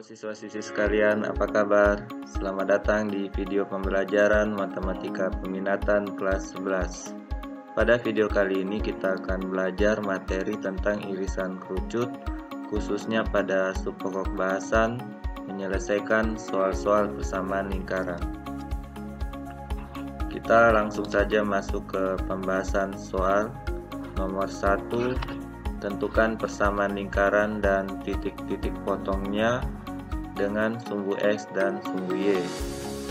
siswa-siswi sekalian, apa kabar? Selamat datang di video pembelajaran Matematika Peminatan kelas 11. Pada video kali ini kita akan belajar materi tentang irisan kerucut, khususnya pada subpokok bahasan menyelesaikan soal-soal persamaan lingkaran. Kita langsung saja masuk ke pembahasan soal. Nomor 1, tentukan persamaan lingkaran dan titik-titik potongnya dengan sumbu X dan sumbu Y.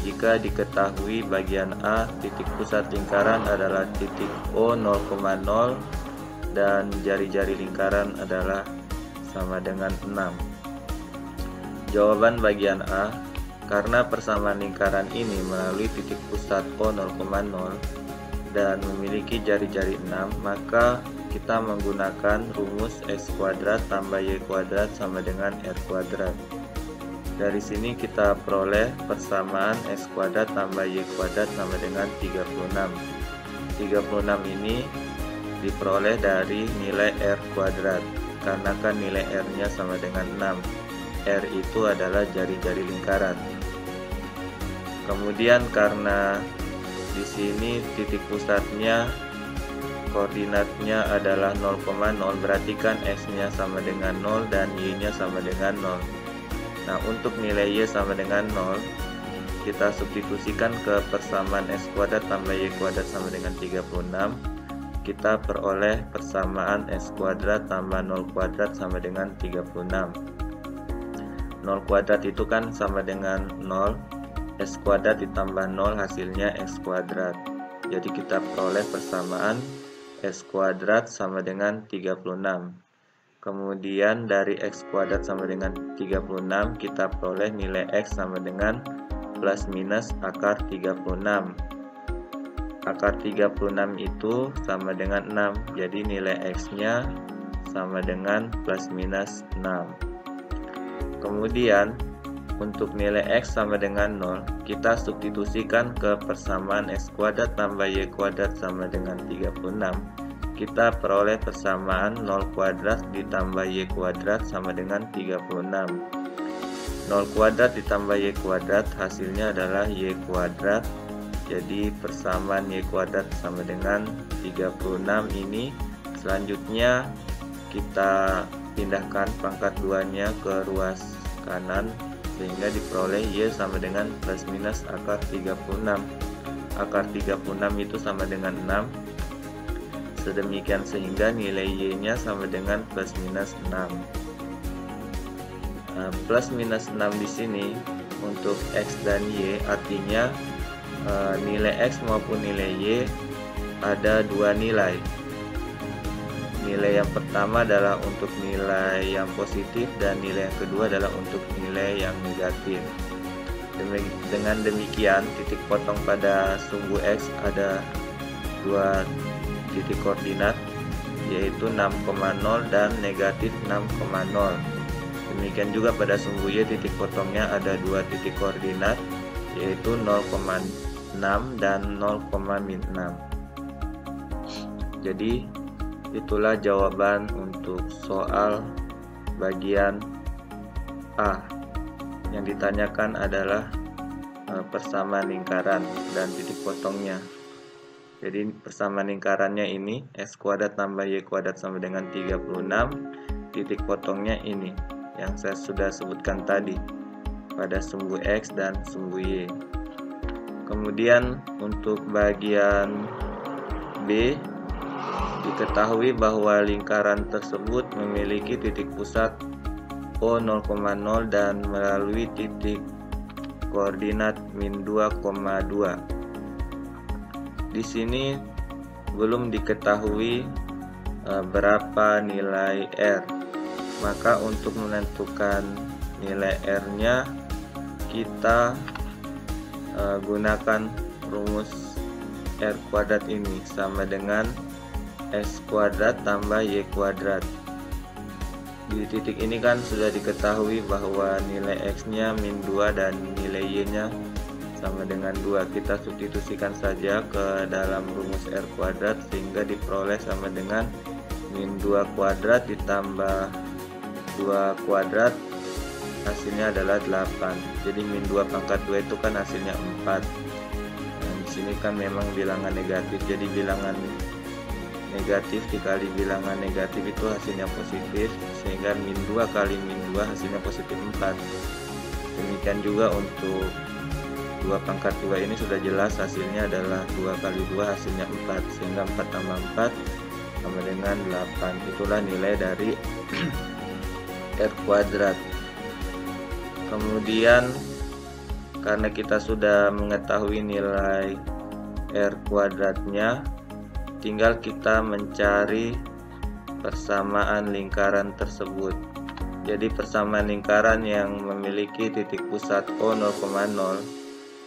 Jika diketahui bagian A, titik pusat lingkaran adalah titik O 0,0 dan jari-jari lingkaran adalah sama dengan 6. Jawaban bagian A, karena persamaan lingkaran ini melalui titik pusat O 0,0 dan memiliki jari-jari 6, maka kita menggunakan rumus X kuadrat tambah Y kuadrat sama dengan R kuadrat. Dari sini kita peroleh persamaan X kuadrat tambah Y kuadrat sama dengan 36. 36 ini diperoleh dari nilai R kuadrat, karena kan nilai R nya sama dengan 6. R itu adalah jari-jari lingkaran. Kemudian karena di sini titik pusatnya koordinatnya adalah 0,0, berarti kan X-nya sama dengan 0 dan Y-nya sama dengan 0. Nah, untuk nilai Y sama dengan 0, kita substitusikan ke persamaan X kuadrat tambah Y kuadrat sama dengan 36. Kita peroleh persamaan X kuadrat tambah 0 kuadrat sama dengan 36. 0 kuadrat itu kan sama dengan 0, X kuadrat ditambah 0 hasilnya X kuadrat. Jadi kita peroleh persamaan X kuadrat sama dengan 36. Kemudian dari X kuadrat sama dengan 36 kita peroleh nilai X sama dengan plus minus akar 36. Akar 36 itu sama dengan 6. Jadi nilai X nya sama dengan plus minus 6. Kemudian untuk nilai X sama dengan 0, kita substitusikan ke persamaan X kuadrat tambah Y kuadrat sama dengan 36. Kita peroleh persamaan 0 kuadrat ditambah Y kuadrat sama dengan 36. 0 kuadrat ditambah Y kuadrat hasilnya adalah Y kuadrat. Jadi persamaan Y kuadrat sama dengan 36 ini. Selanjutnya kita pindahkan pangkat 2-nya ke ruas kanan, sehingga diperoleh Y sama dengan plus minus akar 36. Akar 36 itu sama dengan 6. Sedemikian sehingga nilai Y nya sama dengan plus minus 6. Plus minus 6 di sini untuk X dan Y artinya nilai X maupun nilai Y ada dua nilai. Nilai yang pertama adalah untuk nilai yang positif dan nilai yang kedua adalah untuk nilai yang negatif. Dengan demikian titik potong pada sumbu X ada dua titik koordinat, yaitu 6,0 dan negatif 6,0. Demikian juga pada sumbu Y titik potongnya ada dua titik koordinat, yaitu 0,6 dan 0,6. Jadi itulah jawaban untuk soal bagian A. Yang ditanyakan adalah persamaan lingkaran dan titik potongnya. Jadi persamaan lingkarannya ini X kuadrat tambah Y kuadrat sama dengan 36. Titik potongnya ini yang saya sudah sebutkan tadi pada sumbu X dan sumbu Y. Kemudian untuk bagian B, diketahui bahwa lingkaran tersebut memiliki titik pusat O 0,0 dan melalui titik koordinat min 2,2. Di sini belum diketahui berapa nilai R. Maka untuk menentukan nilai R-nya kita gunakan rumus R kuadrat ini sama dengan X kuadrat tambah Y kuadrat. Di titik ini kan sudah diketahui bahwa nilai X-nya min 2 dan nilai Y-nya sama dengan 2. Kita substitusikan saja ke dalam rumus R kuadrat sehingga diperoleh sama dengan min 2 kuadrat ditambah 2 kuadrat hasilnya adalah 8. Jadi min 2 pangkat 2 itu kan hasilnya 4. Nah, di sini kan memang bilangan negatif, jadi bilangan negatif dikali bilangan negatif itu hasilnya positif, sehingga min 2 kali min 2 hasilnya positif 4. Demikian juga untuk 2 pangkat 2 ini sudah jelas hasilnya adalah 2 kali 2 hasilnya 4, sehingga 4 tambah 4 sama dengan 8. Itulah nilai dari R kuadrat. Kemudian karena kita sudah mengetahui nilai R kuadratnya, tinggal kita mencari persamaan lingkaran tersebut. Jadi persamaan lingkaran yang memiliki titik pusat O 0,0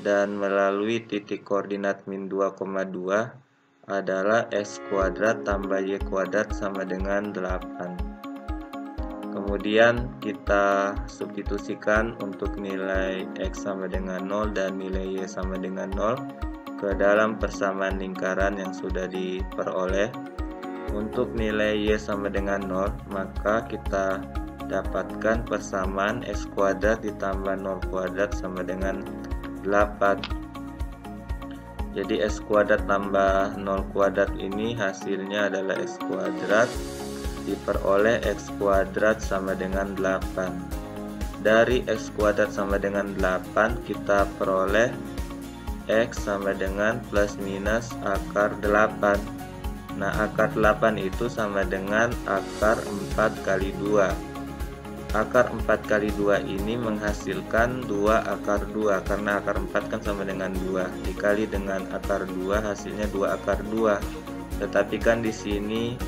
dan melalui titik koordinat min 2,2 adalah X kuadrat tambah Y kuadrat sama dengan 8. Kemudian kita substitusikan untuk nilai X sama dengan 0 dan nilai Y sama dengan 0 ke dalam persamaan lingkaran yang sudah diperoleh. Untuk nilai Y sama dengan 0, maka kita dapatkan persamaan X kuadrat ditambah 0 kuadrat sama dengan 8. Jadi X kuadrat tambah 0 kuadrat ini hasilnya adalah X kuadrat diperoleh X kuadrat sama dengan 8. Dari X kuadrat sama dengan 8 kita peroleh X sama dengan plus minus akar 8. Nah, akar 8 itu sama dengan akar 4 kali 2. Akar 4 kali 2 ini menghasilkan 2 akar 2, karena akar 4 kan sama dengan 2, dikali dengan akar 2 hasilnya 2 akar 2. Tetapi kan di sini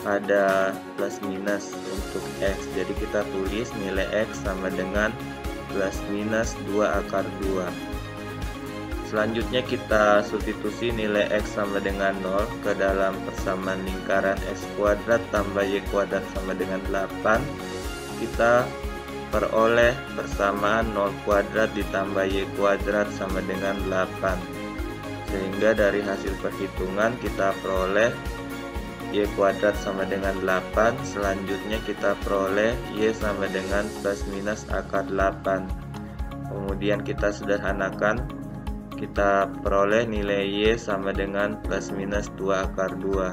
ada plus minus untuk X, jadi kita tulis nilai X sama dengan plus minus 2 akar 2. Selanjutnya kita substitusi nilai X sama dengan 0 ke dalam persamaan lingkaran X kuadrat tambah Y kuadrat sama dengan 8. Kita peroleh persamaan 0 kuadrat ditambah Y kuadrat sama dengan 8. Sehingga dari hasil perhitungan kita peroleh Y kuadrat sama dengan 8. Selanjutnya kita peroleh Y sama dengan plus minus akar 8. Kemudian kita sederhanakan, kita peroleh nilai Y sama dengan plus minus 2 akar 2.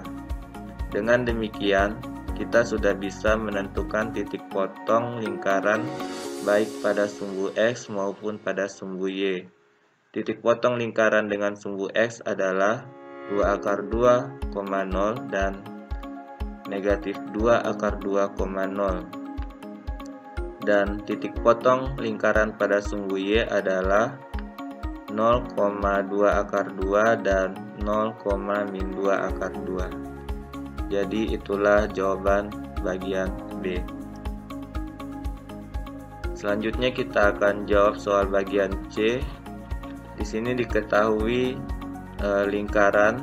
Dengan demikian kita sudah bisa menentukan titik potong lingkaran baik pada sumbu X maupun pada sumbu Y. Titik potong lingkaran dengan sumbu X adalah 2 akar 2, 0 dan negatif 2 akar 2, 0. Dan titik potong lingkaran pada sumbu Y adalah 0,2 akar 2 dan 0,-2 akar 2. Jadi itulah jawaban bagian B. Selanjutnya kita akan jawab soal bagian C. Di sini diketahui lingkaran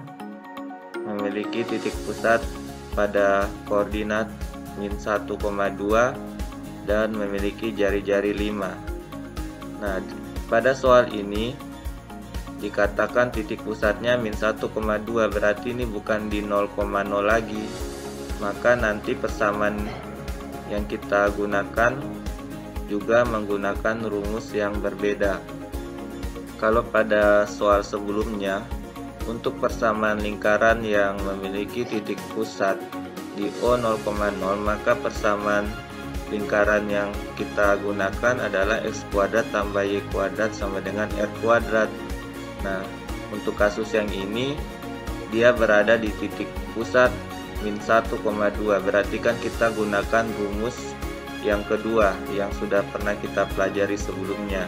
memiliki titik pusat pada koordinat min 1,2 dan memiliki jari-jari 5. Nah, pada soal ini dikatakan titik pusatnya min 1,2, berarti ini bukan di 0,0 lagi. Maka nanti persamaan yang kita gunakan juga menggunakan rumus yang berbeda. Kalau pada soal sebelumnya, untuk persamaan lingkaran yang memiliki titik pusat di O 0,0, maka persamaan lingkaran yang kita gunakan adalah X kuadrat tambah Y kuadrat sama dengan R kuadrat. Nah, untuk kasus yang ini dia berada di titik pusat min 1,2, berarti kan kita gunakan rumus yang kedua yang sudah pernah kita pelajari sebelumnya,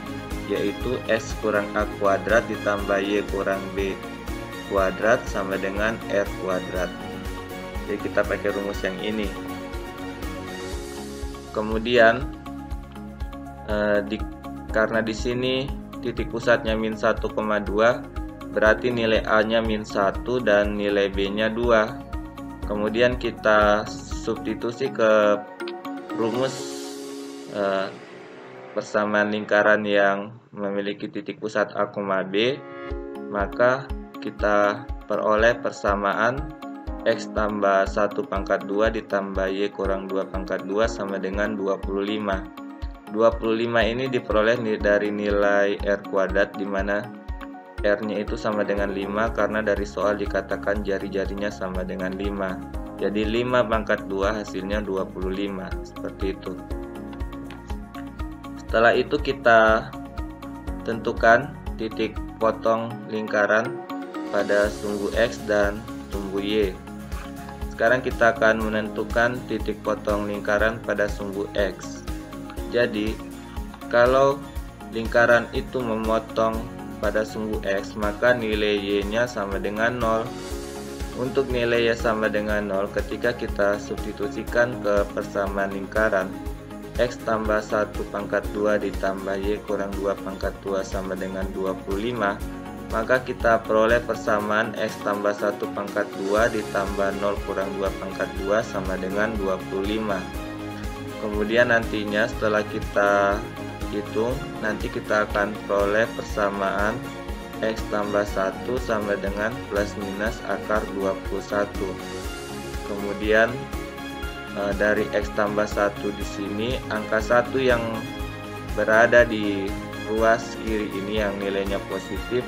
yaitu X kurang A kuadrat ditambah Y kurang B kuadrat sama dengan R kuadrat. Jadi kita pakai rumus yang ini. Kemudian karena di sini titik pusatnya min 1,2, berarti nilai A-nya min 1 dan nilai B-nya 2. Kemudian kita substitusi ke rumus persamaan lingkaran yang memiliki titik pusat A, B, maka kita peroleh persamaan X tambah 1 pangkat 2 ditambah Y kurang 2 pangkat 2 sama dengan 25. 25 ini diperoleh dari nilai R kuadrat, di mana R-nya itu sama dengan 5 karena dari soal dikatakan jari-jarinya sama dengan 5. Jadi 5 pangkat 2 hasilnya 25, seperti itu. Setelah itu kita tentukan titik potong lingkaran pada sumbu X dan sumbu Y. Sekarang kita akan menentukan titik potong lingkaran pada sumbu X. Jadi, kalau lingkaran itu memotong pada sumbu X, maka nilai Y-nya sama dengan 0. Untuk nilai Y sama dengan 0, ketika kita substitusikan ke persamaan lingkaran, X tambah 1 pangkat 2 ditambah Y kurang 2 pangkat 2 sama dengan 25, maka kita peroleh persamaan X tambah 1 pangkat 2 ditambah 0 kurang 2 pangkat 2 sama dengan 25. Kemudian nantinya setelah kita hitung, nanti kita akan peroleh persamaan X tambah 1 sama dengan plus minus akar 21. Kemudian dari X tambah 1 di sini, angka 1 yang berada di ruas kiri ini yang nilainya positif,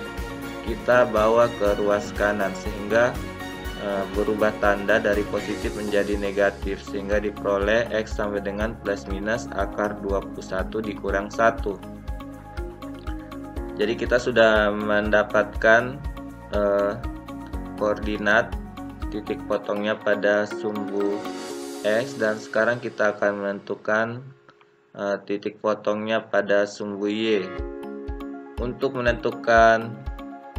kita bawa ke ruas kanan sehingga berubah tanda dari positif menjadi negatif, sehingga diperoleh X sama dengan plus minus akar 21 dikurang 1. Jadi kita sudah mendapatkan koordinat titik potongnya pada sumbu X, dan sekarang kita akan menentukan titik potongnya pada sumbu Y. Untuk menentukan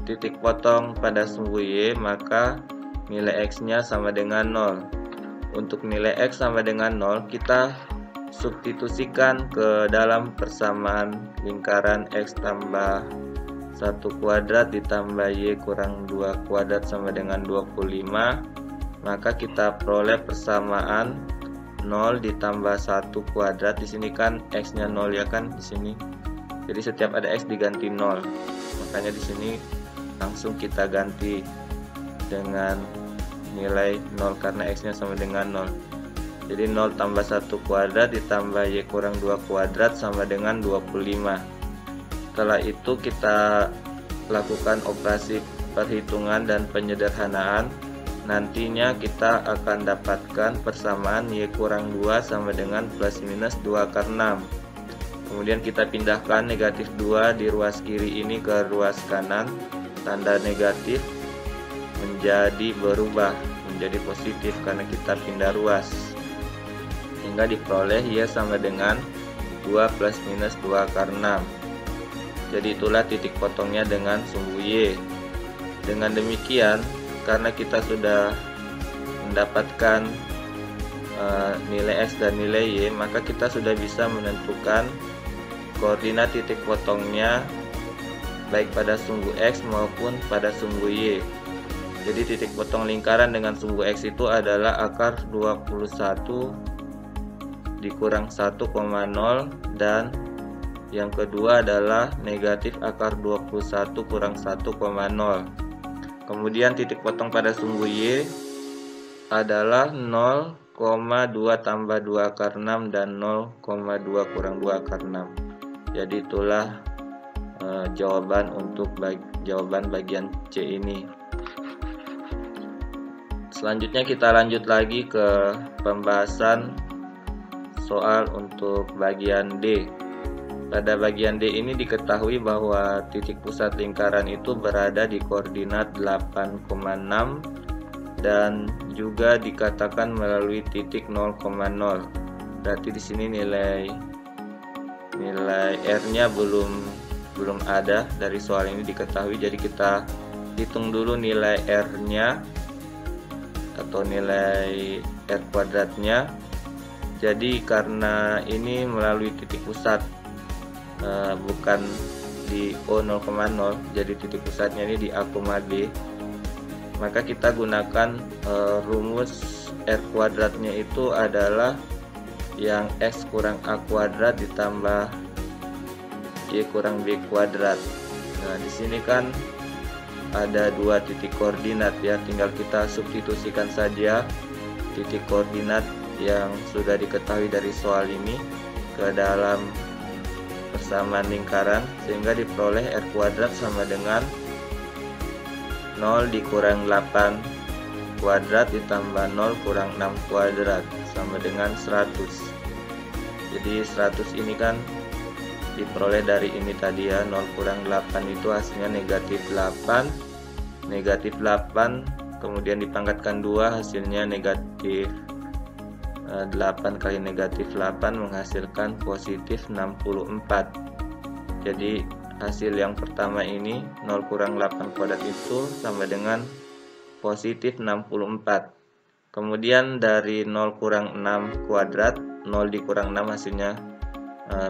titik potong pada sumbu Y, maka nilai X-nya sama dengan 0. Untuk nilai X sama dengan 0, kita substitusikan ke dalam persamaan lingkaran X tambah 1 kuadrat ditambah Y kurang 2 kuadrat sama dengan 25. Maka kita peroleh persamaan 0 ditambah 1 kuadrat. Di sini kan X-nya 0 ya kan di sini. Jadi setiap ada X diganti 0. Makanya di sini langsung kita ganti dengan nilai 0 karena X-nya sama dengan 0. Jadi 0 tambah 1 kuadrat ditambah Y kurang 2 kuadrat sama dengan 25. Setelah itu kita lakukan operasi perhitungan dan penyederhanaan. Nantinya kita akan dapatkan persamaan Y kurang 2 sama dengan plus minus 2 akar 6. Kemudian kita pindahkan negatif 2 di ruas kiri ini ke ruas kanan. Tanda negatif menjadi berubah menjadi positif karena kita pindah ruas, hingga diperoleh Y sama dengan 2 plus minus 2 akar 6. Jadi itulah titik potongnya dengan sumbu Y. Dengan demikian, karena kita sudah mendapatkan nilai X dan nilai Y, maka kita sudah bisa menentukan koordinat titik potongnya baik pada sumbu X maupun pada sumbu Y. Jadi titik potong lingkaran dengan sumbu X itu adalah akar 21 dikurang 1,0, dan yang kedua adalah negatif akar 21 kurang 1,0. Kemudian titik potong pada sumbu Y adalah 0,2 tambah 2 akar 6 dan 0,2 kurang 2 akar 6. Jadi itulah jawaban untuk jawaban bagian C ini. Selanjutnya kita lanjut lagi ke pembahasan soal untuk bagian D. Pada bagian D ini diketahui bahwa titik pusat lingkaran itu berada di koordinat 8,6 dan juga dikatakan melalui titik 0,0. Berarti di sini nilai R-nya belum ada dari soal ini diketahui. Jadi kita hitung dulu nilai R-nya atau nilai R kuadratnya. Jadi karena ini melalui titik pusat, bukan di O0,0, jadi titik pusatnya ini di A, B, maka kita gunakan rumus R kuadratnya itu adalah yang X kurang A kuadrat ditambah Y kurang B kuadrat. Nah, di sini kan ada dua titik koordinat ya, tinggal kita substitusikan saja titik koordinat yang sudah diketahui dari soal ini ke dalam persamaan lingkaran, sehingga diperoleh R kuadrat sama dengan 0 dikurang 8 kuadrat ditambah 0 kurang 6 kuadrat sama dengan 100. Jadi 100 ini kan diperoleh dari ini tadi ya, 0 kurang 8 itu hasilnya negatif 8. Negatif 8 kemudian dipangkatkan 2 hasilnya negatif 8 kali negatif 8 menghasilkan positif 64. Jadi hasil yang pertama ini 0 kurang 8 kuadrat itu sama dengan positif 64. Kemudian dari 0 kurang 6 kuadrat, 0 dikurang 6 hasilnya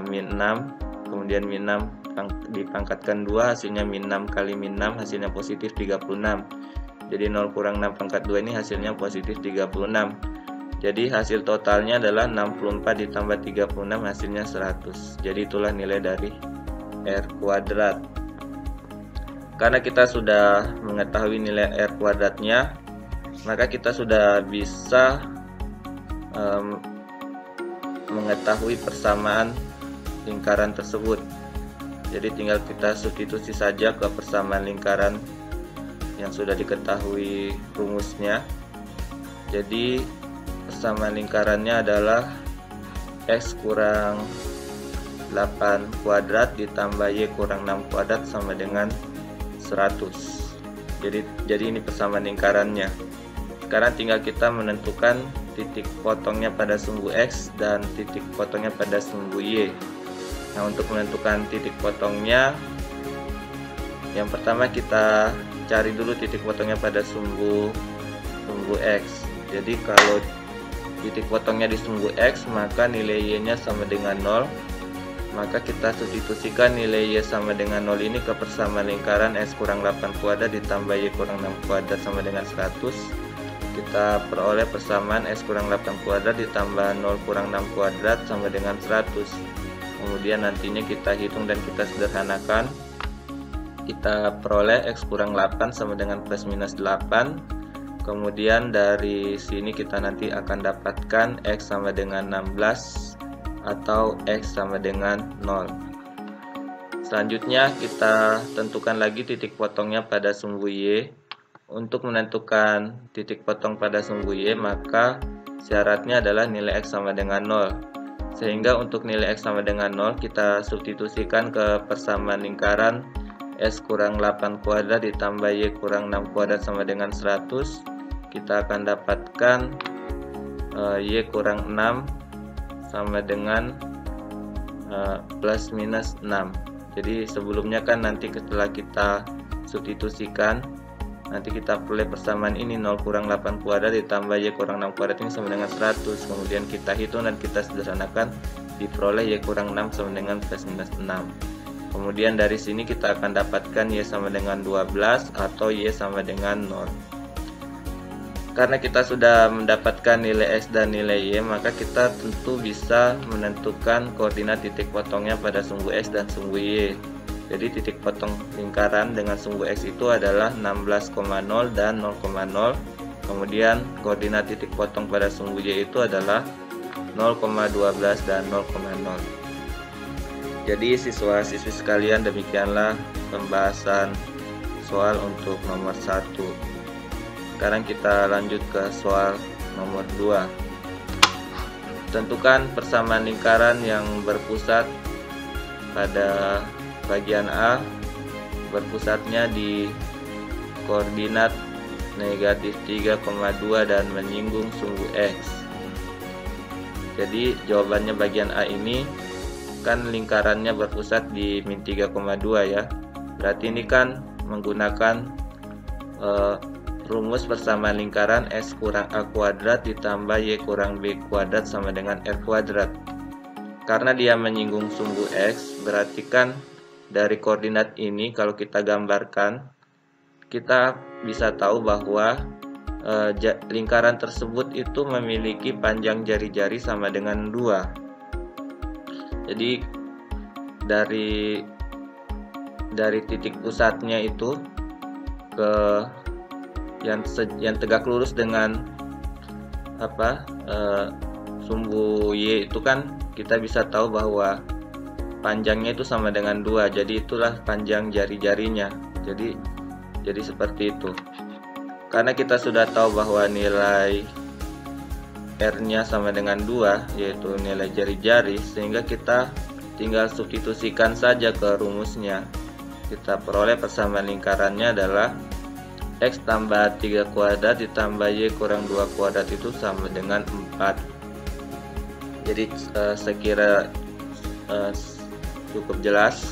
min 6. Kemudian min 6 dipangkatkan 2 hasilnya min 6 kali min 6 hasilnya positif 36. Jadi 0 kurang 6 pangkat 2 ini hasilnya positif 36. Jadi hasil totalnya adalah 64 ditambah 36 hasilnya 100. Jadi itulah nilai dari R kuadrat. Karena kita sudah mengetahui nilai R kuadratnya, maka kita sudah bisa mengetahui persamaan lingkaran tersebut. Jadi tinggal kita substitusi saja ke persamaan lingkaran yang sudah diketahui rumusnya. Jadi persamaan lingkarannya adalah X kurang 8 kuadrat ditambah Y kurang 6 kuadrat sama dengan 100. Jadi ini persamaan lingkarannya. Sekarang tinggal kita menentukan titik potongnya pada sumbu X dan titik potongnya pada sumbu Y. Nah, untuk menentukan titik potongnya, yang pertama kita cari dulu titik potongnya pada sumbu X. Jadi kalau titik potongnya di sumbu X, maka nilai Y-nya sama dengan 0. Maka kita substitusikan nilai Y sama dengan 0 ini ke persamaan lingkaran X kurang 8 kuadrat ditambah Y kurang 6 kuadrat sama dengan 100. Kita peroleh persamaan X kurang 8 kuadrat ditambah 0 kurang 6 kuadrat sama dengan 100. Kemudian nantinya kita hitung dan kita sederhanakan. Kita peroleh X kurang 8 sama dengan plus minus 8. Kemudian dari sini kita nanti akan dapatkan X sama dengan 16 atau X sama dengan 0. Selanjutnya kita tentukan lagi titik potongnya pada sumbu Y. Untuk menentukan titik potong pada sumbu Y, maka syaratnya adalah nilai X sama dengan 0. Sehingga untuk nilai X sama dengan 0 kita substitusikan ke persamaan lingkaran X kurang 8 kuadrat ditambah Y kurang 6 kuadrat sama dengan 100. Kita akan dapatkan Y kurang 6 sama dengan plus minus 6. Jadi sebelumnya kan nanti setelah kita substitusikan, nanti kita peroleh persamaan ini 0 kurang 8 kuadrat ditambah Y kurang 6 kuadrat ini sama dengan 100. Kemudian kita hitung dan kita sederhanakan, diperoleh Y kurang 6 sama dengan plus minus 6. Kemudian dari sini kita akan dapatkan Y sama dengan 12 atau Y sama dengan 0. Karena kita sudah mendapatkan nilai X dan nilai Y, maka kita tentu bisa menentukan koordinat titik potongnya pada sumbu X dan sumbu Y. Jadi titik potong lingkaran dengan sumbu X itu adalah 16,0 dan 0,0. Kemudian koordinat titik potong pada sumbu Y itu adalah 0,12 dan 0,0. Jadi siswa-siswi sekalian, demikianlah pembahasan soal untuk nomor 1. Sekarang kita lanjut ke soal nomor 2. Tentukan persamaan lingkaran yang berpusat pada bagian A, berpusatnya di koordinat negatif 3,2 dan menyinggung sumbu X. Jadi jawabannya bagian A ini kan lingkarannya berpusat di min 3,2 ya. Berarti ini kan menggunakan rumus persamaan lingkaran X kurang A kuadrat ditambah Y kurang B kuadrat sama dengan R kuadrat. Karena dia menyinggung sumbu X, berarti kan dari koordinat ini kalau kita gambarkan, kita bisa tahu bahwa lingkaran tersebut itu memiliki panjang jari-jari sama dengan 2. Jadi dari titik pusatnya itu ke yang tegak lurus dengan sumbu Y itu kan kita bisa tahu bahwa panjangnya itu sama dengan 2, jadi itulah panjang jari-jarinya. Jadi seperti itu. Karena kita sudah tahu bahwa nilai R-nya sama dengan 2, yaitu nilai jari-jari, sehingga kita tinggal substitusikan saja ke rumusnya. Kita peroleh persamaan lingkarannya adalah X tambah 3 kuadrat ditambah Y kurang 2 kuadrat itu sama dengan 4. Jadi saya kira cukup jelas.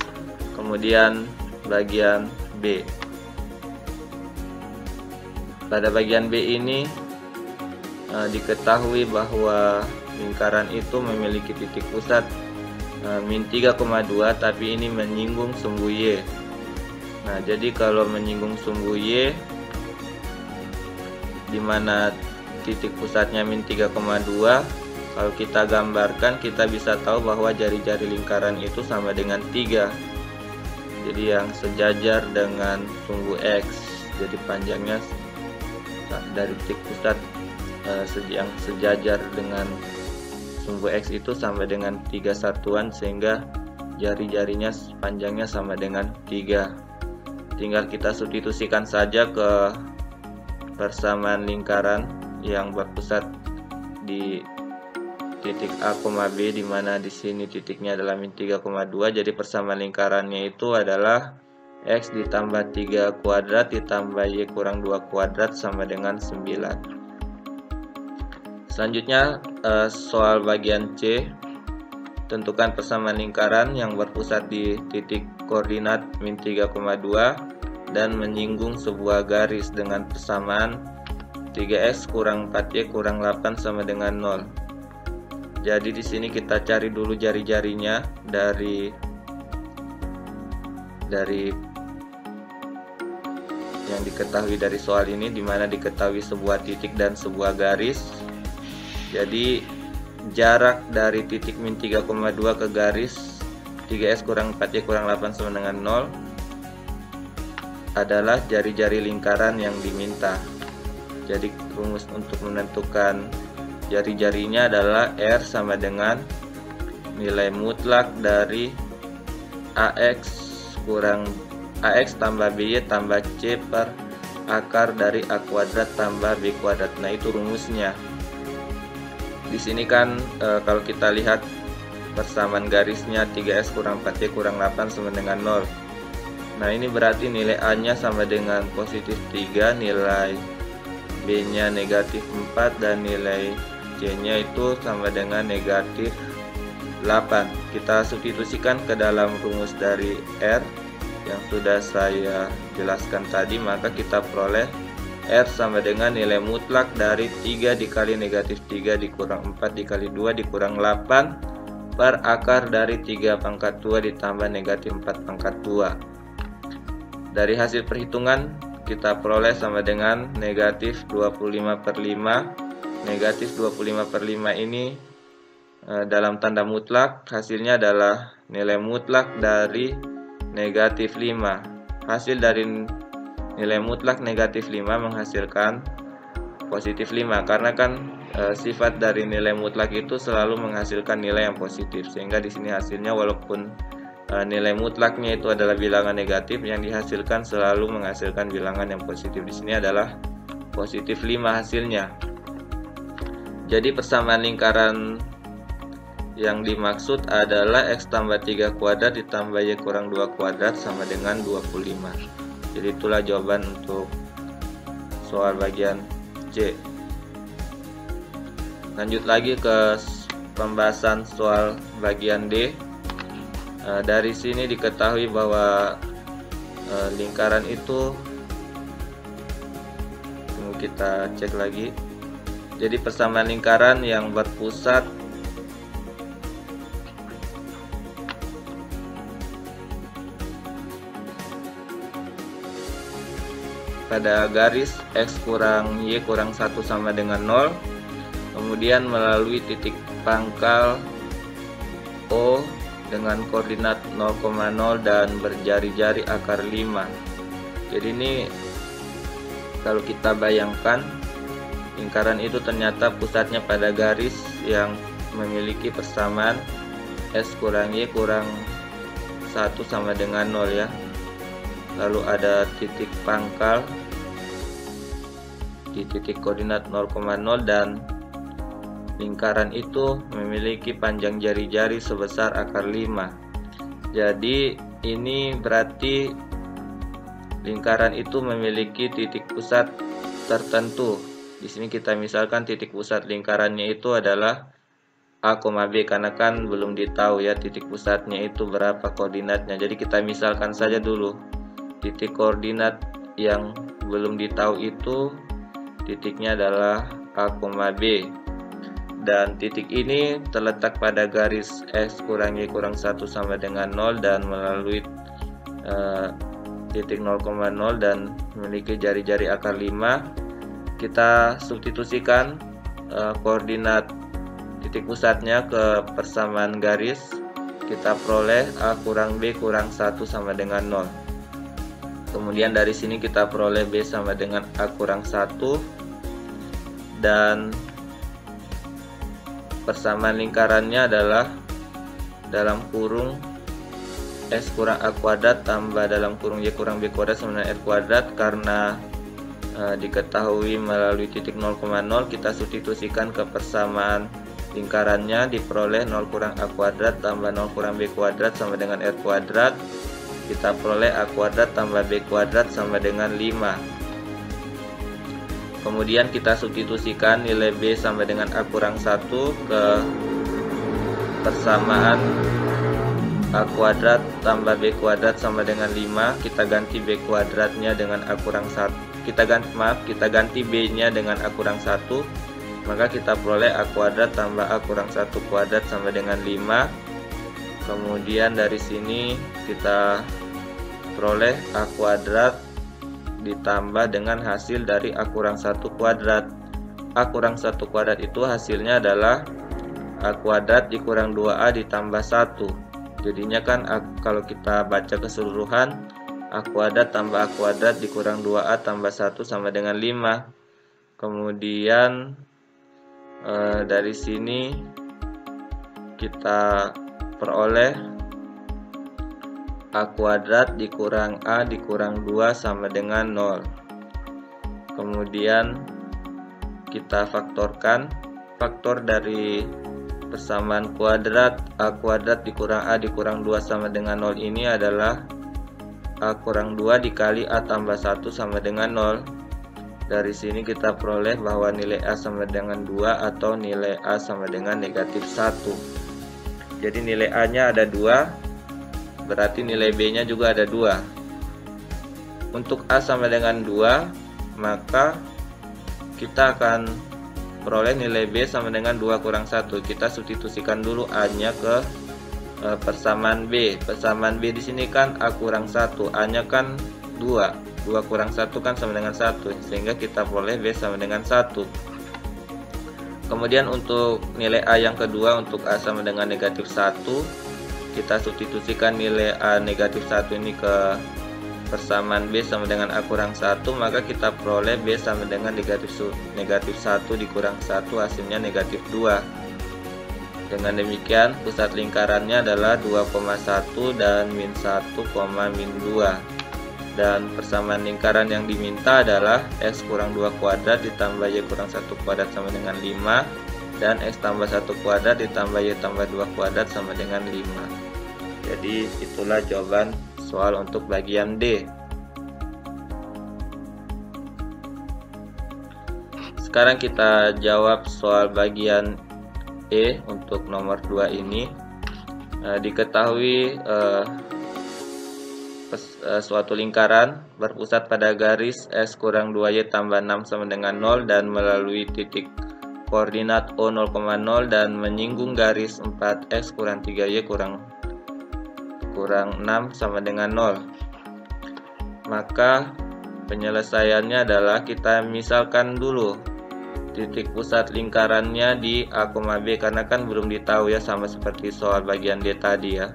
Kemudian bagian B. Pada bagian B ini diketahui bahwa lingkaran itu memiliki titik pusat min 3,2, tapi ini menyinggung sumbu Y. Nah, jadi kalau menyinggung sumbu Y, di mana titik pusatnya min 3,2, kalau kita gambarkan kita bisa tahu bahwa jari-jari lingkaran itu sama dengan 3. Jadi yang sejajar dengan sumbu X. Jadi panjangnya dari titik pusat yang sejajar dengan sumbu X itu sama dengan 3 satuan, sehingga jari-jarinya panjangnya sama dengan 3. Tinggal kita substitusikan saja ke persamaan lingkaran yang berpusat di titik A, B, di mana di sini titiknya adalah min 3,2. Jadi persamaan lingkarannya itu adalah X ditambah 3 kuadrat ditambah Y kurang 2 kuadrat sama dengan 9. Selanjutnya soal bagian C. Tentukan persamaan lingkaran yang berpusat di titik koordinat min 3,2 dan menyinggung sebuah garis dengan persamaan 3x kurang 4y kurang 8 sama dengan 0. Jadi di sini kita cari dulu jari-jarinya dari yang diketahui dari soal ini, di mana diketahui sebuah titik dan sebuah garis. Jadi jarak dari titik min 3,2 ke garis 3s kurang 4y kurang 8 sama dengan 0 adalah jari-jari lingkaran yang diminta. Jadi rumus untuk menentukan jari-jarinya adalah R sama dengan nilai mutlak dari AX tambah BY tambah C per akar dari A kuadrat tambah B kuadrat. Nah, itu rumusnya. Di sini kan kalau kita lihat persamaan garisnya 3S kurang 4Y kurang 8 sama dengan 0. Nah, ini berarti nilai A-nya sama dengan positif 3, nilai B-nya negatif 4, dan nilai C-nya itu sama dengan negatif 8. Kita substitusikan ke dalam rumus dari R yang sudah saya jelaskan tadi, maka kita peroleh R sama dengan nilai mutlak dari 3 dikali negatif 3 dikurang 4 dikali 2 dikurang 8 per akar dari 3 pangkat 2 ditambah negatif 4 pangkat 2. Dari hasil perhitungan kita peroleh sama dengan negatif 25/5. Negatif 25/5 ini dalam tanda mutlak hasilnya adalah nilai mutlak dari negatif 5. Hasil dari nilai mutlak negatif 5 menghasilkan positif 5, karena kan sifat dari nilai mutlak itu selalu menghasilkan nilai yang positif, sehingga di sini hasilnya walaupun nilai mutlaknya itu adalah bilangan negatif, yang dihasilkan selalu menghasilkan bilangan yang positif. Di sini adalah positif 5 hasilnya. Jadi persamaan lingkaran yang dimaksud adalah X tambah 3 kuadrat ditambah Y kurang 2 kuadrat sama dengan 25. Jadi itulah jawaban untuk soal bagian C. Lanjut lagi ke pembahasan soal bagian D. Dari sini diketahui bahwa lingkaran itu, tunggu kita cek lagi. Jadi persamaan lingkaran yang berpusat pada garis X kurang Y kurang 1 sama dengan 0, kemudian melalui titik pangkal O dengan koordinat 0,0 dan berjari-jari akar 5. Jadi ini kalau kita bayangkan, lingkaran itu ternyata pusatnya pada garis yang memiliki persamaan S kurang Y kurang 1 sama dengan 0 ya. Lalu ada titik pangkal di titik koordinat 0,0 dan lingkaran itu memiliki panjang jari-jari sebesar akar 5. Jadi ini berarti lingkaran itu memiliki titik pusat tertentu. Di sini kita misalkan titik pusat lingkarannya itu adalah A, B, karena kan belum ditahu ya titik pusatnya itu berapa koordinatnya. Jadi kita misalkan saja dulu titik koordinat yang belum ditahu itu titiknya adalah A, B. Dan titik ini terletak pada garis X kurang Y kurang 1 sama dengan 0 dan melalui titik 0,0 dan memiliki jari-jari akar 5. Kita substitusikan koordinat titik pusatnya ke persamaan garis. Kita peroleh A kurang B kurang 1 sama dengan 0. Kemudian dari sini kita peroleh B sama dengan A kurang 1. Dan persamaan lingkarannya adalah dalam kurung S kurang A kuadrat tambah dalam kurung Y kurang B kuadrat sama dengan R kuadrat. Karena diketahui melalui titik 0,0, kita substitusikan ke persamaan lingkarannya, diperoleh 0 kurang A kuadrat tambah 0 kurang B kuadrat sama dengan R kuadrat. Kita peroleh A kuadrat tambah B kuadrat sama dengan 5. Kemudian kita substitusikan nilai B sama dengan A kurang 1 ke persamaan A kuadrat tambah B kuadrat sama dengan 5. Kita ganti B kuadratnya dengan A kurang 1. Kita ganti B nya dengan A kurang 1. Maka kita peroleh A kuadrat tambah A kurang 1 kuadrat sama dengan 5. Kemudian dari sini kita peroleh A kuadrat ditambah dengan hasil dari A kurang 1 kuadrat. A kurang 1 kuadrat itu hasilnya adalah A kuadrat dikurang 2A ditambah 1. Jadinya kan kalau kita baca keseluruhan, A kuadrat tambah A kuadrat dikurang 2A tambah 1 sama dengan 5. Kemudian dari sini kita peroleh A kuadrat dikurang A dikurang 2 sama dengan 0. Kemudian kita faktorkan. Faktor dari persamaan kuadrat A kuadrat dikurang A dikurang 2 sama dengan 0 ini adalah A kurang 2 dikali A tambah 1 sama dengan 0. Dari sini kita peroleh bahwa nilai A sama dengan 2 atau nilai A sama dengan negatif 1. Jadi nilai A nya ada 2, berarti nilai B nya juga ada 2. Untuk A sama dengan 2, maka kita akan peroleh nilai B sama dengan 2 kurang 1. Kita substitusikan dulu A nya ke persamaan B. Persamaan B di sini kan A kurang 1, A nya kan 2. 2 kurang 1 kan sama dengan 1, sehingga kita peroleh B sama dengan 1. Kemudian untuk nilai A yang kedua, untuk A sama dengan negatif 1, kita substitusikan nilai A negatif 1 ini ke persamaan B sama dengan A kurang 1, maka kita peroleh B sama dengan negatif 1 dikurang 1, hasilnya negatif 2. Dengan demikian pusat lingkarannya adalah 2,1 dan min 1, min 2. Dan persamaan lingkaran yang diminta adalah X kurang 2 kuadrat ditambah Y kurang 1 kuadrat sama dengan 5, dan X tambah 1 kuadrat ditambah Y tambah 2 kuadrat sama dengan 5. Jadi itulah jawaban soal untuk bagian D. Sekarang kita jawab soal bagian E untuk nomor 2 ini. Diketahui suatu lingkaran berpusat pada garis S kurang 2Y tambah 6 sama dengan 0 dan melalui titik koordinat O 0,0 dan menyinggung garis 4X kurang 3Y kurang 6 sama dengan 0. Maka penyelesaiannya adalah kita misalkan dulu titik pusat lingkarannya di A, B, karena kan belum ditahu ya, sama seperti soal bagian D tadi ya.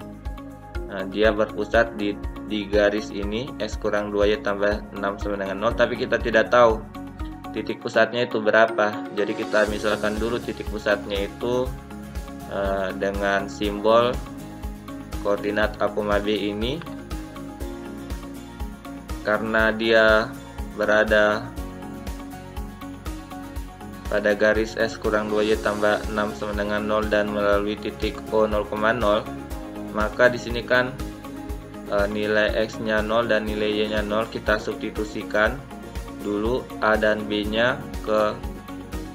Nah, dia berpusat di garis ini X kurang 2Y tambah 6 sama dengan 0, tapi kita tidak tahu titik pusatnya itu berapa. Jadi kita misalkan dulu titik pusatnya itu dengan simbol koordinat A, B ini, karena dia berada pada garis S kurang 2Y tambah 6 sama dengan 0 dan melalui titik O 0,0, maka di sini kan nilai X nya 0 dan nilai Y nya 0. Kita substitusikan dulu A dan B nya ke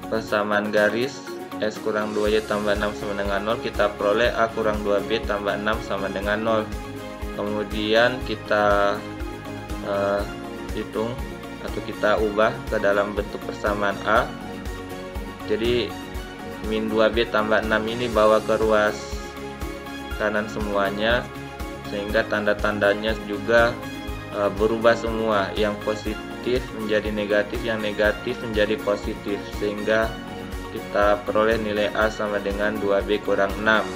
persamaan garis S kurang 2Y tambah 6 sama dengan 0. Kita peroleh A kurang 2B tambah 6 sama dengan 0. Kemudian kita hitung atau kita ubah ke dalam bentuk persamaan A. Jadi min 2B tambah 6 ini bawa ke ruas kanan semuanya, sehingga tanda-tandanya juga berubah semua. Yang positif menjadi negatif, yang negatif menjadi positif, sehingga kita peroleh nilai A sama dengan 2B kurang 6.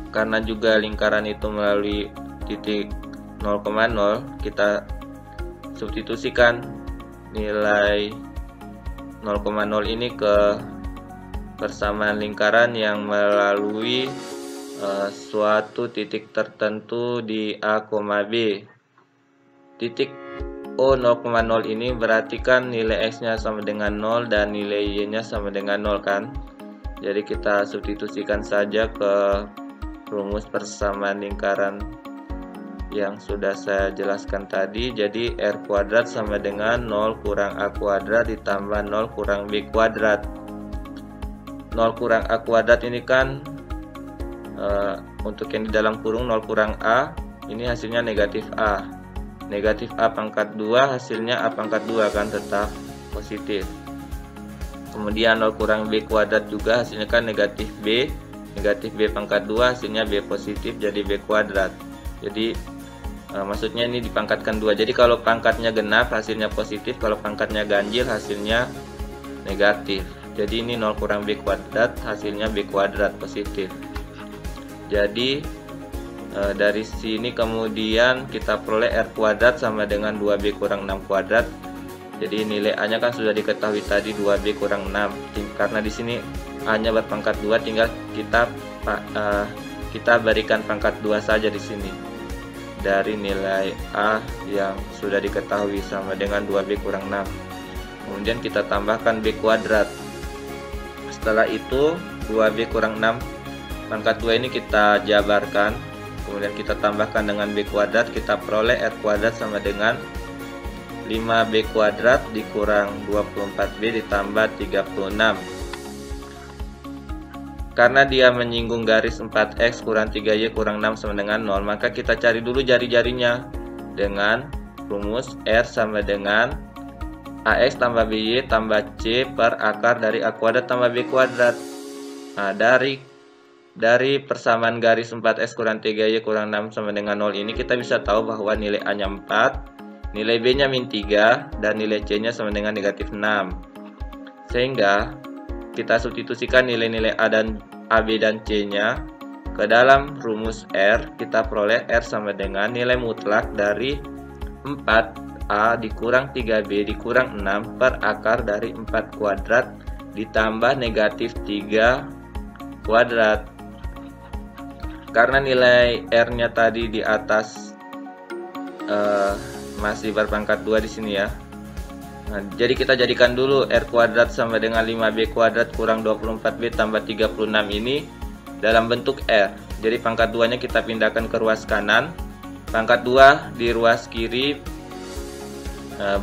Karena juga lingkaran itu melalui titik 0,0, kita substitusikan nilai 0,0 ini ke persamaan lingkaran yang melalui suatu titik tertentu di A, B. Titik O 0,0 ini berarti kan nilai X nya sama dengan 0 dan nilai Y nya sama dengan 0 kan. Jadi kita substitusikan saja ke rumus persamaan lingkaran yang sudah saya jelaskan tadi. Jadi R kuadrat sama dengan 0 kurang A kuadrat ditambah 0 kurang B kuadrat. 0 kurang A kuadrat ini kan untuk yang di dalam kurung 0 kurang A, ini hasilnya negatif A. Negatif A pangkat 2 hasilnya A pangkat 2 kan, tetap positif. Kemudian 0 kurang B kuadrat juga hasilnya kan negatif B. Negatif B pangkat 2 hasilnya B positif, jadi B kuadrat. Jadi maksudnya ini dipangkatkan 2. Jadi kalau pangkatnya genap hasilnya positif, kalau pangkatnya ganjil hasilnya negatif. Jadi ini 0 kurang B kuadrat hasilnya B kuadrat positif. Jadi dari sini kemudian kita peroleh R kuadrat sama dengan 2B kurang 6 kuadrat. Jadi nilai A nya kan sudah diketahui tadi, 2B kurang 6. Karena di sini A nya berpangkat 2, tinggal kita berikan pangkat 2 saja di sini dari nilai A yang sudah diketahui sama dengan 2B kurang 6. Kemudian kita tambahkan B kuadrat. Setelah itu 2B kurang 6 pangkat 2 ini kita jabarkan, kemudian kita tambahkan dengan B kuadrat, kita peroleh R kuadrat sama dengan 5B kuadrat dikurang 24B ditambah 36. Karena dia menyinggung garis 4X kurang 3Y kurang 6 sama dengan 0, maka kita cari dulu jari-jarinya dengan rumus R sama dengan AX tambah BY tambah C per akar dari A kuadrat tambah B kuadrat. Nah, dari persamaan garis 4X kurang 3Y kurang 6 sama dengan 0 ini kita bisa tahu bahwa nilai A nya 4, nilai B nya min 3, dan nilai C nya sama dengan negatif 6. Sehingga kita substitusikan nilai-nilai A, B, dan C nya ke dalam rumus R. Kita peroleh R sama dengan nilai mutlak dari 4A dikurang 3B dikurang 6 per akar dari 4 kuadrat ditambah negatif 3 kuadrat. Karena nilai R nya tadi di atas masih berpangkat 2 di sini ya. Nah, jadi kita jadikan dulu R kuadrat sama dengan 5B kuadrat kurang 24B tambah 36 ini dalam bentuk R. Jadi pangkat 2 nya kita pindahkan ke ruas kanan, pangkat 2 di ruas kiri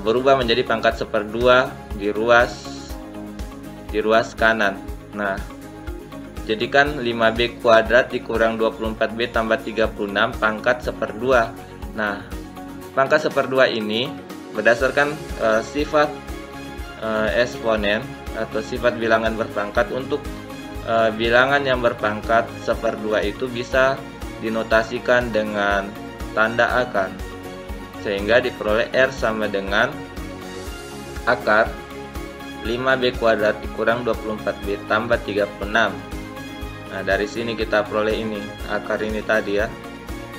berubah menjadi pangkat 1/2 di ruas kanan. Nah, jadikan 5B kuadrat dikurang 24B tambah 36 pangkat 1/2. Nah, pangkat 1/2 ini berdasarkan sifat eksponen atau sifat bilangan berpangkat. Untuk bilangan yang berpangkat 1/2 itu bisa dinotasikan dengan tanda akar, sehingga diperoleh R sama dengan akar 5B kuadrat dikurang 24B tambah 36. Nah, dari sini kita peroleh ini akar ini tadi ya.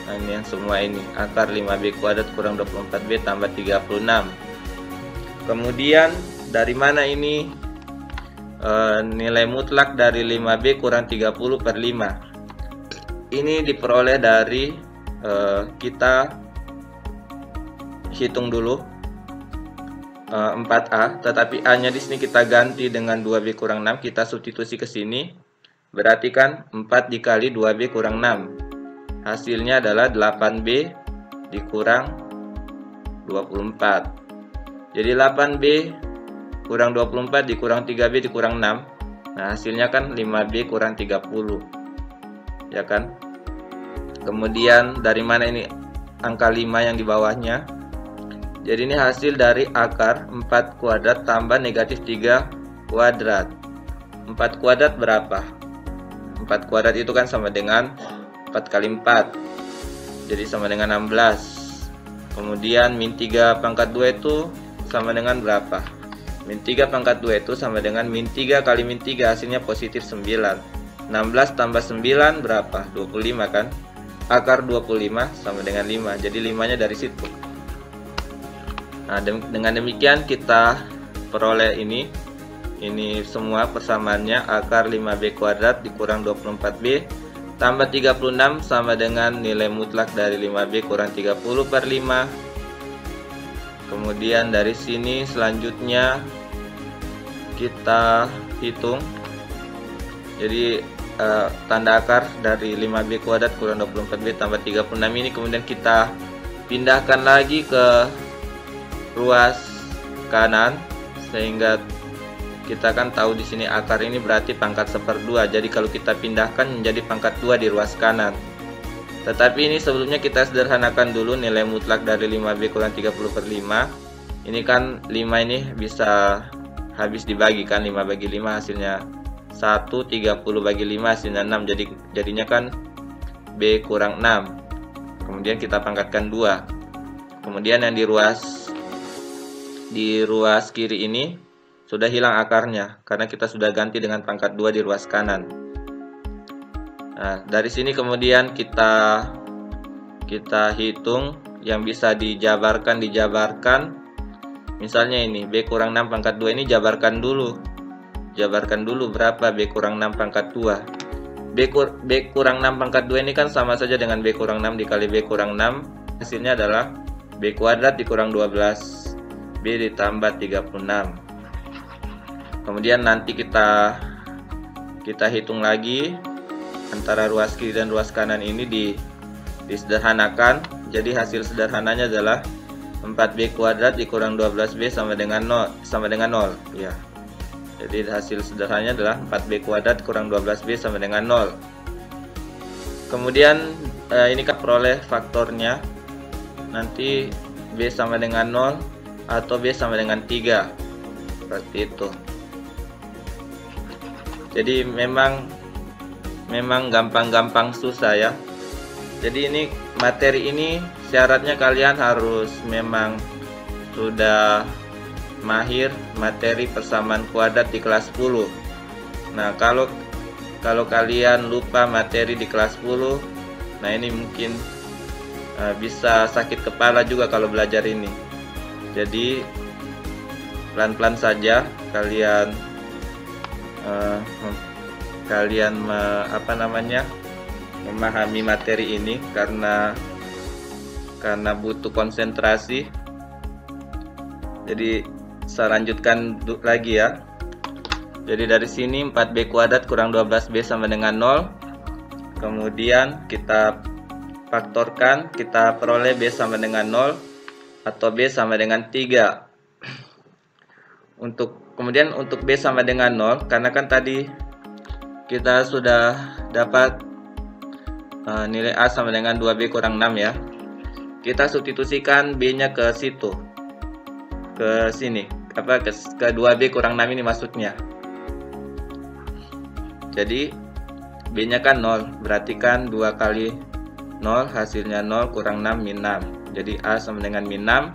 Nah, ini yang semua ini akar 5B kuadrat kurang 24B tambah 36. Kemudian dari mana ini nilai mutlak dari 5B kurang 30/5? ini diperoleh dari kita hitung dulu 4A, tetapi A-nya di sini kita ganti dengan 2B kurang 6, kita substitusi ke sini. Berarti kan 4 dikali 2B kurang 6. Hasilnya adalah 8B dikurang 24. Jadi 8B kurang 24 dikurang 3B dikurang 6. Nah, hasilnya kan 5B kurang 30. Ya kan? Kemudian dari mana ini angka 5 yang di bawahnya? Jadi ini hasil dari akar 4 kuadrat tambah negatif 3 kuadrat. 4 kuadrat berapa? 4 kuadrat itu kan sama dengan 4 kali 4. Jadi sama dengan 16. Kemudian min 3 pangkat 2 itu sama dengan berapa? Min 3 pangkat 2 itu sama dengan min 3 kali min 3, hasilnya positif 9. 16 tambah 9 berapa? 25 kan? Akar 25 sama dengan 5. Jadi 5-nya dari situ. Nah, dengan demikian kita peroleh ini semua persamaannya. Akar 5B kuadrat dikurang 24B tambah 36 sama dengan nilai mutlak dari 5B kurang 30 per 5. Kemudian dari sini selanjutnya kita hitung. Jadi tanda akar dari 5B kuadrat kurang 24B tambah 36 ini kemudian kita pindahkan lagi ke ruas kanan, sehingga kita kan tahu di sini akar ini berarti pangkat 1/2. Jadi kalau kita pindahkan menjadi pangkat 2 di ruas kanan. Tetapi ini sebelumnya kita sederhanakan dulu nilai mutlak dari 5B kurang 30 per 5. Ini kan 5 ini bisa habis dibagi kan, 5 bagi 5 hasilnya 1, 30 bagi 5 hasilnya 6. Jadinya kan B kurang 6. Kemudian kita pangkatkan 2. Kemudian yang di ruas kiri ini sudah hilang akarnya karena kita sudah ganti dengan pangkat 2 di ruas kanan. Nah, dari sini kemudian kita hitung yang bisa dijabarkan. Misalnya ini B kurang 6 pangkat 2 ini jabarkan dulu berapa B kurang 6 pangkat 2. B kurang 6 pangkat 2 ini kan sama saja dengan B kurang 6 dikali B kurang 6. Hasilnya adalah B kuadrat dikurang 12 B ditambah 36. Kemudian nanti kita hitung lagi antara ruas kiri dan ruas kanan ini disederhanakan. Jadi hasil sederhananya adalah 4B kuadrat dikurang 12B sama dengan 0 ya. Jadi hasil sederhananya adalah 4B kuadrat kurang 12B sama dengan 0. Kemudian ini kan peroleh faktornya. Nanti B sama dengan 0 atau B sama dengan 3. Seperti itu. Jadi memang gampang-gampang susah ya. Jadi ini materi ini syaratnya kalian harus memang sudah mahir materi persamaan kuadrat di kelas 10. Nah, kalau kalian lupa materi di kelas 10, nah ini mungkin bisa sakit kepala juga kalau belajar ini. Jadi pelan-pelan saja kalian memahami materi ini karena butuh konsentrasi. Jadi saya lanjutkan lagi ya. Jadi dari sini 4B kuadrat kurang 12B sama dengan 0. Kemudian kita faktorkan, kita peroleh B sama dengan 0 atau B sama dengan 3. Kemudian untuk B sama dengan 0, karena kan tadi kita sudah dapat nilai A sama dengan 2B kurang 6 ya. Kita substitusikan B-nya ke situ. Ke sini. Ke 2B kurang 6 ini maksudnya. Jadi B-nya kan 0, berarti kan 2 kali 0 hasilnya 0 kurang 6 min 6. Jadi A sama dengan min 6.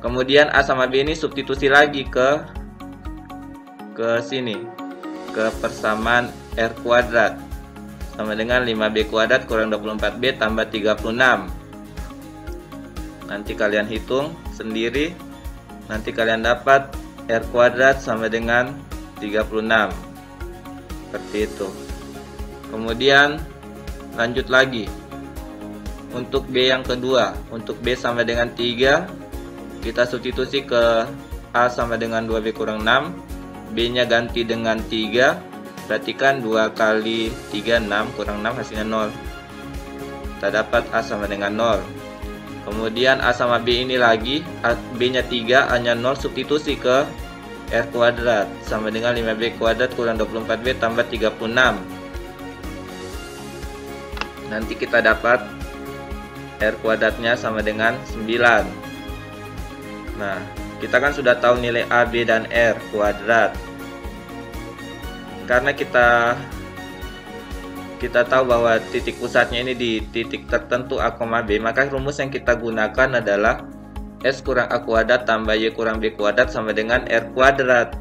Kemudian A sama B ini substitusi lagi ke sini, ke persamaan R kuadrat sama dengan 5B kuadrat kurang 24B tambah 36. Nanti kalian hitung sendiri. Nanti kalian dapat R kuadrat sama dengan 36. Seperti itu. Kemudian Lanjut lagi. Untuk B yang kedua, untuk B sama dengan 3, kita substitusi ke A sama dengan 2B kurang 6, B nya ganti dengan 3, berarti kan 2 kali 3, 6, kurang 6 hasilnya 0. Kita dapat A sama dengan 0. Kemudian A sama B ini lagi, B nya 3, A nya 0, substitusi ke R kuadrat, sama dengan 5B kuadrat kurang 24B tambah 36. Nanti kita dapat R kuadratnya sama dengan 9. Nah, kita kan sudah tahu nilai A, B, dan R kuadrat. Karena kita tahu bahwa titik pusatnya ini di titik tertentu A, B, maka rumus yang kita gunakan adalah S kurang A kuadrat tambah Y kurang B kuadrat sama dengan R kuadrat.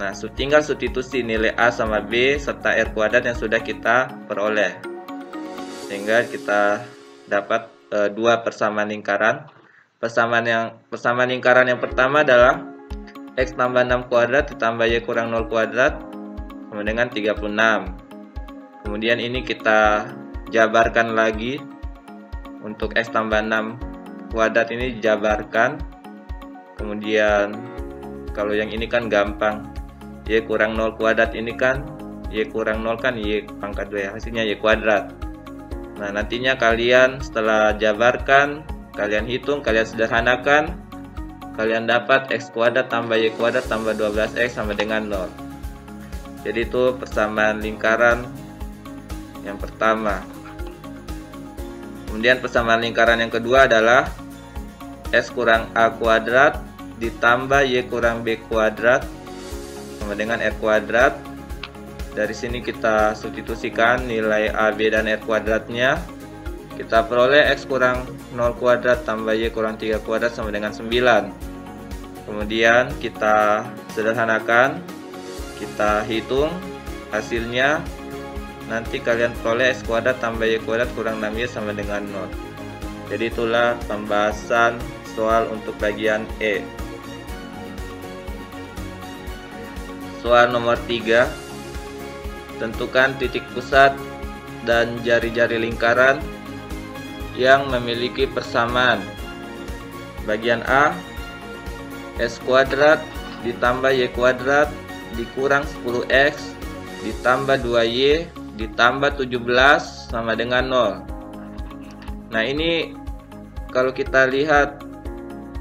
Nah, tinggal substitusi nilai A sama B serta R kuadrat yang sudah kita peroleh, sehingga kita dapat dua persamaan lingkaran. Persamaan lingkaran yang pertama adalah X tambah 6 kuadrat ditambah Y kurang 0 kuadrat sama dengan 36. Kemudian ini kita jabarkan lagi. Untuk X tambah 6 kuadrat ini dijabarkan. Kemudian kalau yang ini kan gampang, Y kurang 0 kuadrat ini kan Y kurang 0 kan Y pangkat 2 ya, hasilnya Y kuadrat. Nah, nantinya kalian setelah jabarkan, kalian hitung, kalian sederhanakan, kalian dapat X kuadrat tambah Y kuadrat tambah 12X sama dengan 0. Jadi itu persamaan lingkaran yang pertama. Kemudian persamaan lingkaran yang kedua adalah S kurang A kuadrat ditambah Y kurang B kuadrat sama dengan R kuadrat. Dari sini kita substitusikan nilai A, B, dan R kuadratnya. Kita peroleh X kurang 0 kuadrat tambah Y kurang 3 kuadrat sama dengan 9. Kemudian kita sederhanakan, kita hitung hasilnya. Nanti kalian peroleh X kuadrat tambah Y kuadrat kurang 6Y sama dengan 0. Jadi itulah pembahasan soal untuk bagian E. Soal nomor 3. Tentukan titik pusat dan jari-jari lingkaran yang memiliki persamaan. Bagian A, S kuadrat ditambah Y kuadrat dikurang 10X ditambah 2Y ditambah 17 sama dengan 0. Nah, ini kalau kita lihat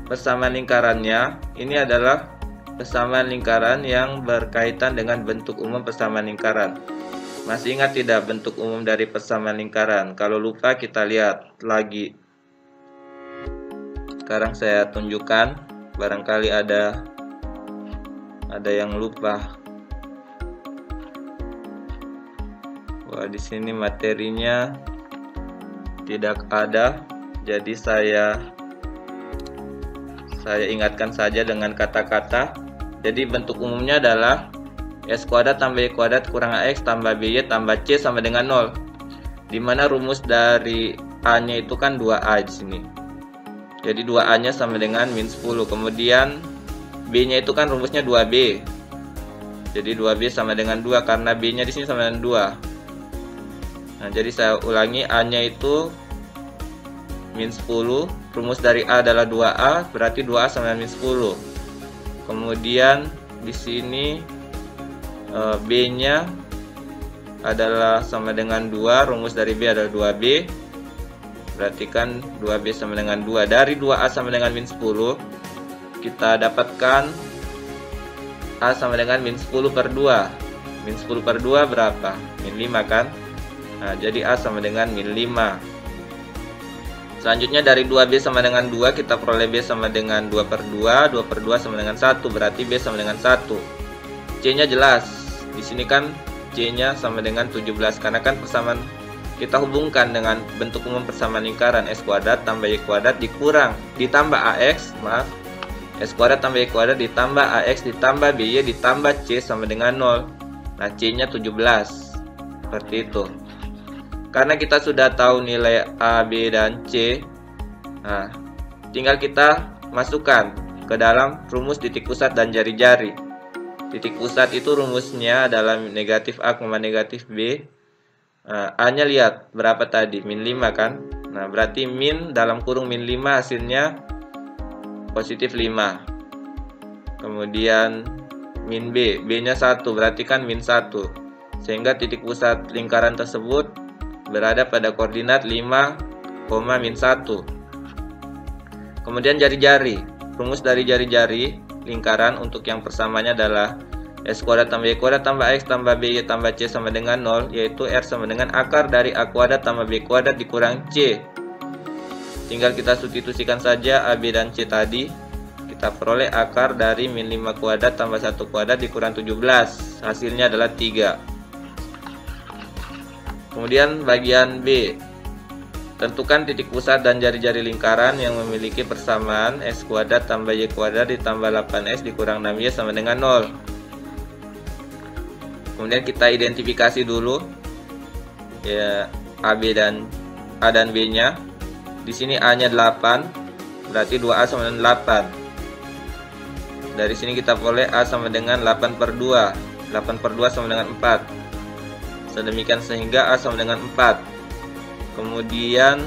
persamaan lingkarannya, ini adalah persamaan lingkaran yang berkaitan dengan bentuk umum persamaan lingkaran. Masih ingat tidak bentuk umum dari persamaan lingkaran? Kalau lupa kita lihat lagi. Sekarang saya tunjukkan, barangkali ada yang lupa. Wah, di sini materinya tidak ada, jadi saya ingatkan saja dengan kata-kata. Jadi bentuk umumnya adalah S kuadrat tambah Y kuadrat kurang AX tambah BY tambah C sama dengan 0. Dimana rumus dari A-nya itu kan 2A di sini. Jadi 2A-nya sama dengan min 10. Kemudian B-nya itu kan rumusnya 2B. Jadi 2B sama dengan 2 karena B-nya di sini sama dengan 2. Nah, jadi saya ulangi, A-nya itu min 10. Rumus dari A adalah 2A, berarti 2A sama dengan min 10. Kemudian di sini B-nya adalah sama dengan 2, rumus dari B adalah 2B. Berarti kan 2B sama dengan 2. Dari 2A sama dengan min 10, kita dapatkan A sama dengan min 10 per 2. Min 10 per 2 berapa? Min 5 kan? Nah, jadi A sama dengan min 5. Selanjutnya dari 2B sama dengan 2, kita peroleh B sama dengan 2 per 2. 2 per 2 sama dengan 1, berarti B sama dengan 1. C-nya jelas. Di sini kan C-nya sama dengan 17, karena kan persamaan kita hubungkan dengan bentuk umum persamaan lingkaran S kuadrat tambah Y kuadrat ditambah AX, S kuadrat tambah Y kuadrat ditambah AX ditambah BY ditambah C sama dengan 0. Nah, C-nya 17. Seperti itu. Karena kita sudah tahu nilai A, B, dan C, nah, tinggal kita masukkan ke dalam rumus titik pusat dan jari-jari. Titik pusat itu rumusnya adalah negatif A, negatif B, A-nya lihat berapa tadi, min 5 kan. Nah, berarti min dalam kurung min 5 hasilnya positif 5. Kemudian min B, B-nya 1, berarti kan min 1. Sehingga titik pusat lingkaran tersebut berada pada koordinat 5, min 1. Kemudian jari-jari. Rumus dari jari-jari lingkaran untuk yang persamanya adalah S kuadrat tambah Y kuadrat tambah X tambah BY tambah C sama dengan 0, yaitu R sama dengan akar dari A kuadrat tambah B kuadrat dikurang C. Tinggal kita substitusikan saja A, B, dan C tadi. Kita peroleh akar dari min 5 kuadrat tambah 1 kuadrat dikurang 17. Hasilnya adalah 3. Kemudian bagian B. Tentukan titik pusat dan jari-jari lingkaran yang memiliki persamaan S kuadrat tambah Y kuadrat ditambah 8S dikurang 6Y sama dengan 0. Kemudian kita identifikasi dulu ya A dan B-nya. Di sini A-nya 8, berarti 2A sama dengan 8. Dari sini kita peroleh A sama dengan 8/2. 8/2 sama dengan 4. Sedemikian sehingga A sama dengan 4. Kemudian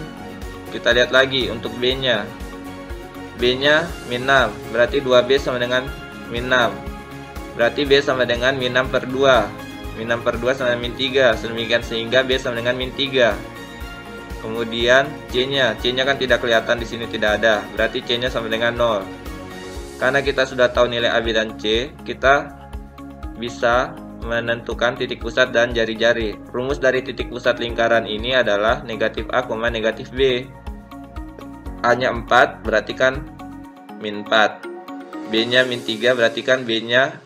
kita lihat lagi untuk B-nya. B-nya min 6, berarti 2B sama dengan min 6. Berarti B sama dengan min 6/2. Min 6/2 sama min 3. Sedemikian sehingga B sama dengan min 3. Kemudian C-nya kan tidak kelihatan, di sini tidak ada. Berarti C-nya sama dengan 0. Karena kita sudah tahu nilai A, B, dan C, kita bisa menentukan titik pusat dan jari-jari. Rumus dari titik pusat lingkaran ini adalah negatif A, negatif B. A-nya 4, berarti kan min 4. B-nya min 3, berarti kan B-nya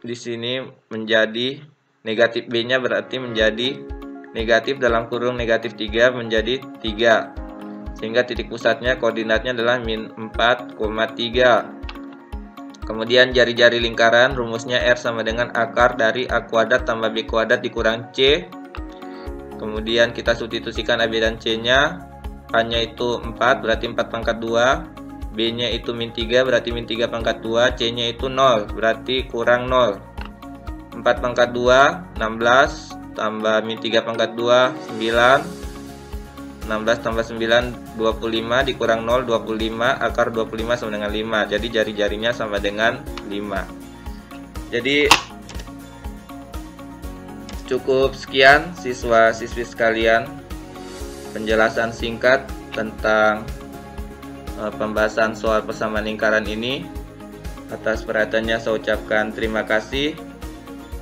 di sini menjadi negatif, B-nya berarti menjadi negatif dalam kurung negatif 3 menjadi 3. Sehingga titik pusatnya koordinatnya adalah min 4,3. Kemudian jari-jari lingkaran rumusnya R sama dengan akar dari A kuadrat tambah B kuadrat dikurang C. Kemudian kita substitusikan A, B, dan C-nya. A-nya itu 4, berarti 4/2. B-nya itu min 3, berarti min 3/2. C-nya itu 0, berarti kurang 0. 4/2, 16, tambah min 3/2, 9. 16 tambah 9, 25, dikurang 0, 25. Akar 25 sama dengan 5. Jadi jari-jarinya sama dengan 5. Jadi cukup sekian siswa-siswi sekalian, penjelasan singkat tentang pembahasan soal persamaan lingkaran ini. Atas perhatiannya saya ucapkan terima kasih.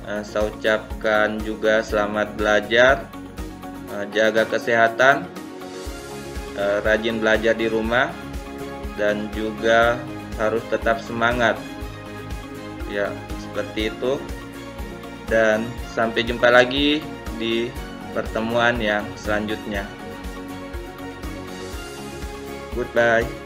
Saya ucapkan juga selamat belajar, jaga kesehatan, rajin belajar di rumah, dan juga harus tetap semangat. Ya, seperti itu. Dan sampai jumpa lagi di pertemuan yang selanjutnya. Goodbye.